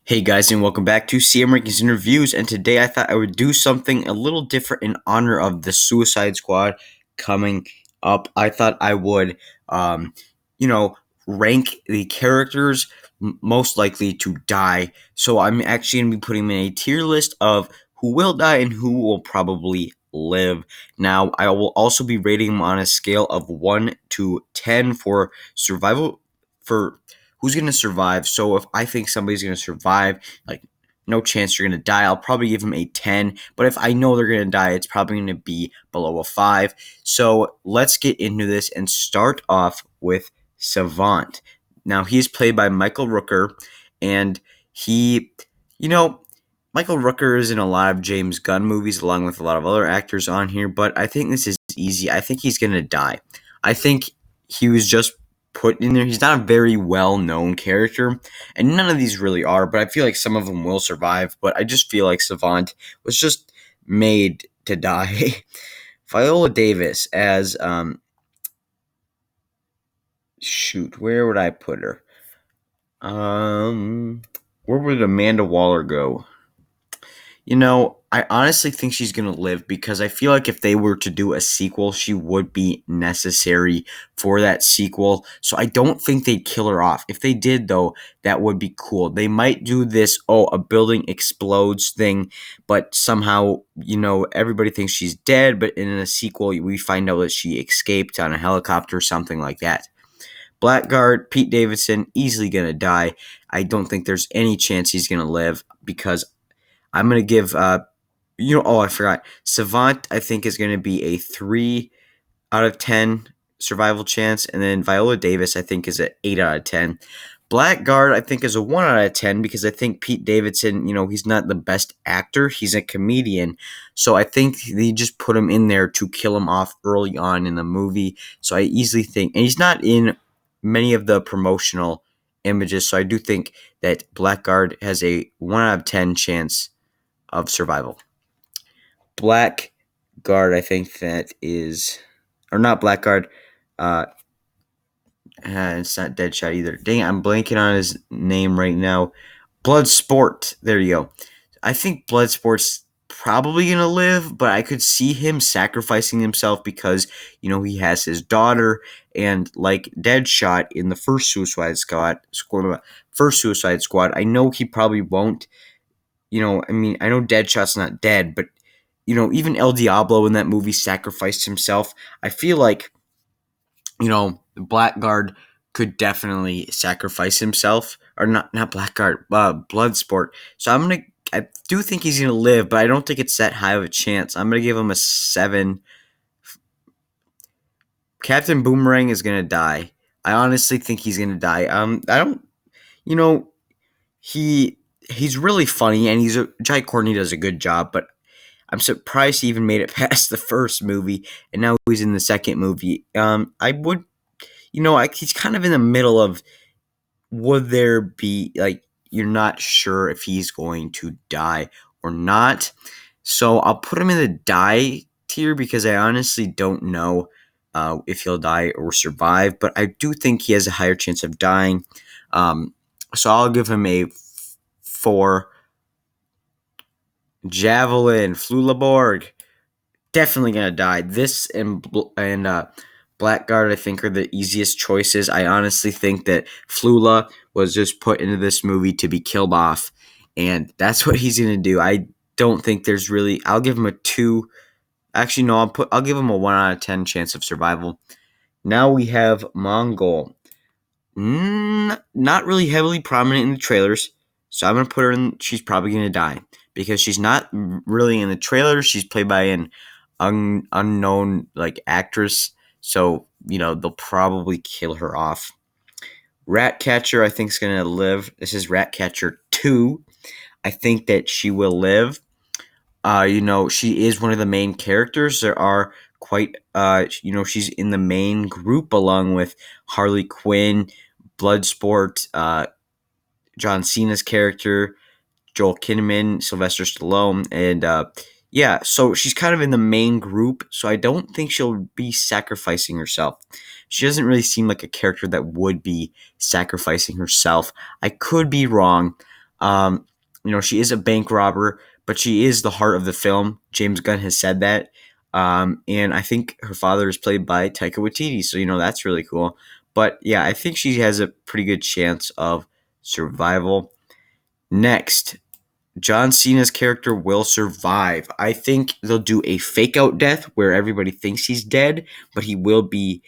Hey guys, and welcome back to CM Rankings and Reviews. And today I thought I would do something a little different in honor of the Suicide Squad coming up. I thought I would, um, you know, rank the characters most likely to die. So I'm actually going to be putting them in a tier list of who will die and who will probably live. Now, I will also be rating them on a scale of 1 to 10 for survival, for who's going to survive. So if I think somebody's going to survive, like no chance you're going to die, I'll probably give them a 10. But if I know they're going to die, it's probably going to be below a 5. So let's get into this and start off with Savant. Now, he's played by Michael Rooker, and he, you know, Michael Rooker is in a lot of James Gunn movies along with a lot of other actors on here, but I think this is easy. I think he's going to die. I think he was just put in there. He's not a very well-known character, and none of these really are, but I feel like some of them will survive, but I just feel like Savant was just made to die. Viola Davis as, where would I put her? Where would Amanda Waller go? I honestly think she's going to live because I feel like if they were to do a sequel, she would be necessary for that sequel. So I don't think they'd kill her off. If they did, though, that would be cool. They might do this, a building explodes thing, but somehow, everybody thinks she's dead, but in a sequel, we find out that she escaped on a helicopter or something like that. Blackguard, Pete Davidson, easily going to die. I don't think there's any chance he's going to live because I'm going to give, I forgot. Savant, I think, is going to be a 3 out of 10 survival chance. And then Viola Davis, I think, is an 8 out of 10. Blackguard, I think, is a 1 out of 10 because I think Pete Davidson, he's not the best actor. He's a comedian. So I think they just put him in there to kill him off early on in the movie. So I easily think, and he's not in many of the promotional images. So I do think that Blackguard has a 1 out of 10 chance of survival. Blackguard, I think that is, or not Blackguard. It's not Deadshot either. Dang, I'm blanking on his name right now. Bloodsport. There you go. I think Bloodsport's probably gonna live, but I could see him sacrificing himself because he has his daughter, and like Deadshot in the first Suicide Squad. I know he probably won't. I know Deadshot's not dead, but even El Diablo in that movie sacrificed himself. I feel like Blackguard could definitely sacrifice himself, or not Blackguard, Bloodsport. So I do think he's gonna live, but I don't think it's that high of a chance. I'm gonna give him a 7. Captain Boomerang is gonna die. I honestly think he's gonna die. I don't, you know, he's really funny, and Jai Courtney does a good job, but I'm surprised he even made it past the first movie, and now he's in the second movie. I would, he's kind of in the middle of, would there be, like, you're not sure if he's going to die or not. So I'll put him in the die tier because I honestly don't know if he'll die or survive, but I do think he has a higher chance of dying. So I'll give him a 4. Javelin, Flula Borg, definitely gonna die. This and Blackguard, I think, are the easiest choices. I honestly think that Flula was just put into this movie to be killed off, and that's what he's gonna do. I don't think there's really. I'll give him a 2. Actually, no. I'll give him a 1 out of 10 chance of survival. Now we have Mongol. Not really heavily prominent in the trailers, so I'm gonna put her in. She's probably gonna die because she's not really in the trailer. She's played by an unknown actress, so they'll probably kill her off. Ratcatcher, I think, is gonna live. This is Ratcatcher 2. I think that she will live. She is one of the main characters. There are quite, she's in the main group along with Harley Quinn, Bloodsport, John Cena's character, Joel Kinnaman, Sylvester Stallone, and so she's kind of in the main group. So I don't think she'll be sacrificing herself. She doesn't really seem like a character that would be sacrificing herself. I could be wrong. Um, she is a bank robber, but she is the heart of the film. James Gunn has said that. And I think her father is played by Taika Waititi, so that's really cool. But yeah, I think she has a pretty good chance of survival. Next, John Cena's character will survive. I think they'll do a fake out death where everybody thinks he's dead, but he will be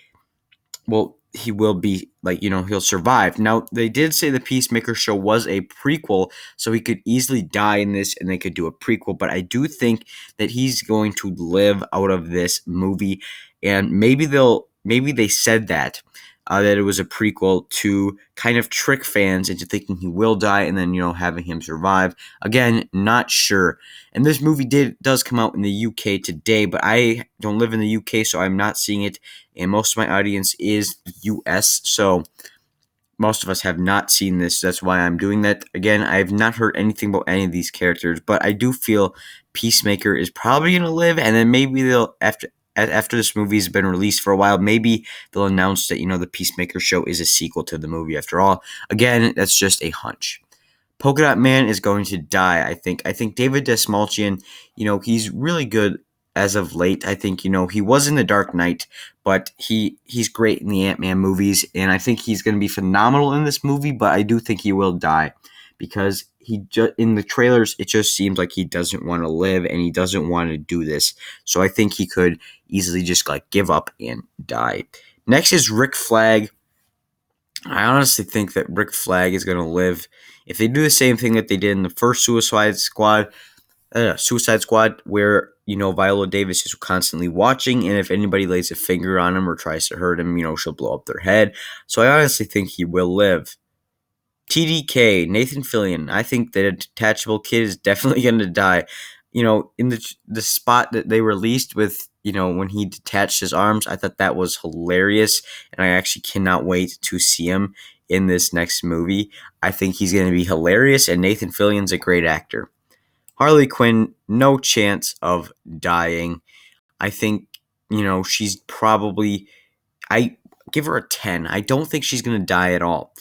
like, he'll survive. Now, they did say the Peacemaker show was a prequel, so he could easily die in this and they could do a prequel, but I do think that he's going to live out of this movie, and maybe they said that it was a prequel to kind of trick fans into thinking he will die and then, having him survive. Again, not sure. And this movie does come out in the UK today, but I don't live in the UK, so I'm not seeing it. And most of my audience is US, so most of us have not seen this. That's why I'm doing that. Again, I have not heard anything about any of these characters, but I do feel Peacemaker is probably going to live, and then maybe they'll, after this movie has been released for a while, maybe they'll announce that, the Peacemaker show is a sequel to the movie after all. Again, that's just a hunch. Polka Dot Man is going to die, I think. I think David Dastmalchian, he's really good as of late. I think, he was in The Dark Knight, but he's great in the Ant-Man movies, and I think he's going to be phenomenal in this movie, but I do think he will die because in the trailers, it just seems like he doesn't want to live and he doesn't want to do this. So I think he could easily just give up and die. Next is Rick Flag. I honestly think that Rick Flag is going to live. If they do the same thing that they did in the first Suicide Squad, where Viola Davis is constantly watching, and if anybody lays a finger on him or tries to hurt him, she'll blow up their head. So I honestly think he will live. TDK, Nathan Fillion. I think that a detachable kid is definitely going to die. In the spot that they released with, when he detached his arms, I thought that was hilarious, and I actually cannot wait to see him in this next movie. I think he's going to be hilarious, and Nathan Fillion's a great actor. Harley Quinn, no chance of dying. I think, she's probably, I give her a 10. I don't think she's going to die at all.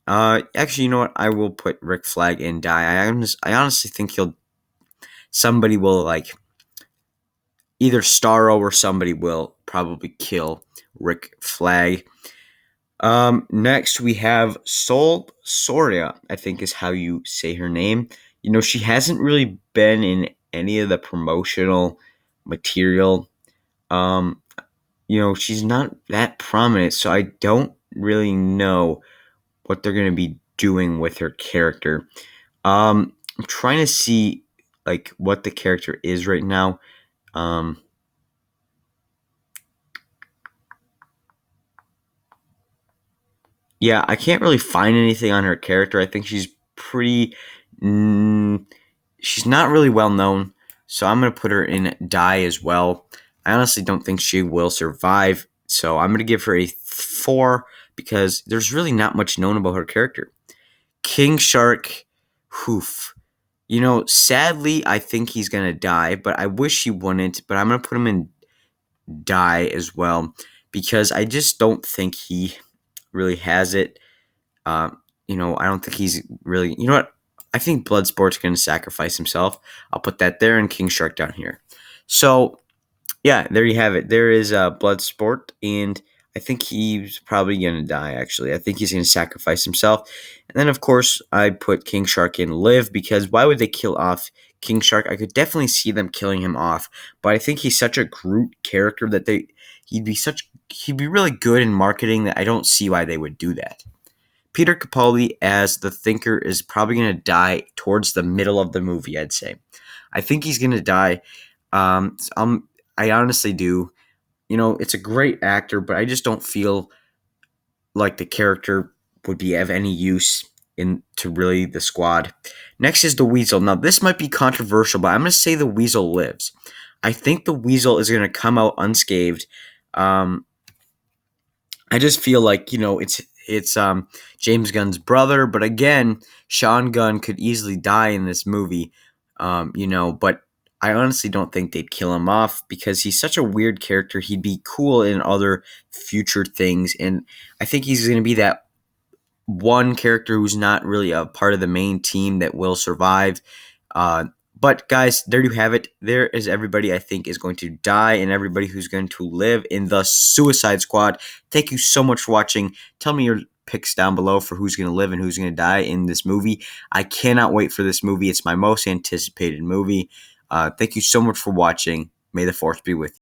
Actually, you know what? I will put Rick Flag in die. I honestly think somebody will either Starro or somebody will probably kill Rick Flag. Next we have Sol Soria, I think is how you say her name. She hasn't really been in any of the promotional material. She's not that prominent, so I don't really know what they're going to be doing with her character. I'm trying to see what the character is right now. Yeah, I can't really find anything on her character. I think she's pretty. She's not really well known, so I'm gonna put her in die as well. I honestly don't think she will survive, so I'm gonna give her a 4 because there's really not much known about her character. King Shark, hoof. Sadly, I think he's gonna die, but I wish he wouldn't. But I'm gonna put him in die as well because I just don't think he really has it. I don't think he's really. You know what? I think Bloodsport's going to sacrifice himself. I'll put that there and King Shark down here. So, yeah, there you have it. There is Bloodsport, and I think he's probably going to die, actually. I think he's going to sacrifice himself. And then, of course, I put King Shark in live because why would they kill off King Shark? I could definitely see them killing him off, but I think he's such a Groot character that he'd be really good in marketing that I don't see why they would do that. Peter Capaldi as the Thinker is probably going to die towards the middle of the movie, I'd say. I think he's going to die. I honestly do. It's a great actor, but I just don't feel like the character would be of any use to really the squad. Next is the Weasel. Now, this might be controversial, but I'm going to say the Weasel lives. I think the Weasel is going to come out unscathed. I just feel like, it's James Gunn's brother, but again, Sean Gunn could easily die in this movie, but I honestly don't think they'd kill him off because he's such a weird character. He'd be cool in other future things, and I think he's going to be that one character who's not really a part of the main team that will survive. Uh, but guys, there you have it. There is everybody I think is going to die and everybody who's going to live in the Suicide Squad. Thank you so much for watching. Tell me your picks down below for who's going to live and who's going to die in this movie. I cannot wait for this movie. It's my most anticipated movie. Thank you so much for watching. May the force be with you.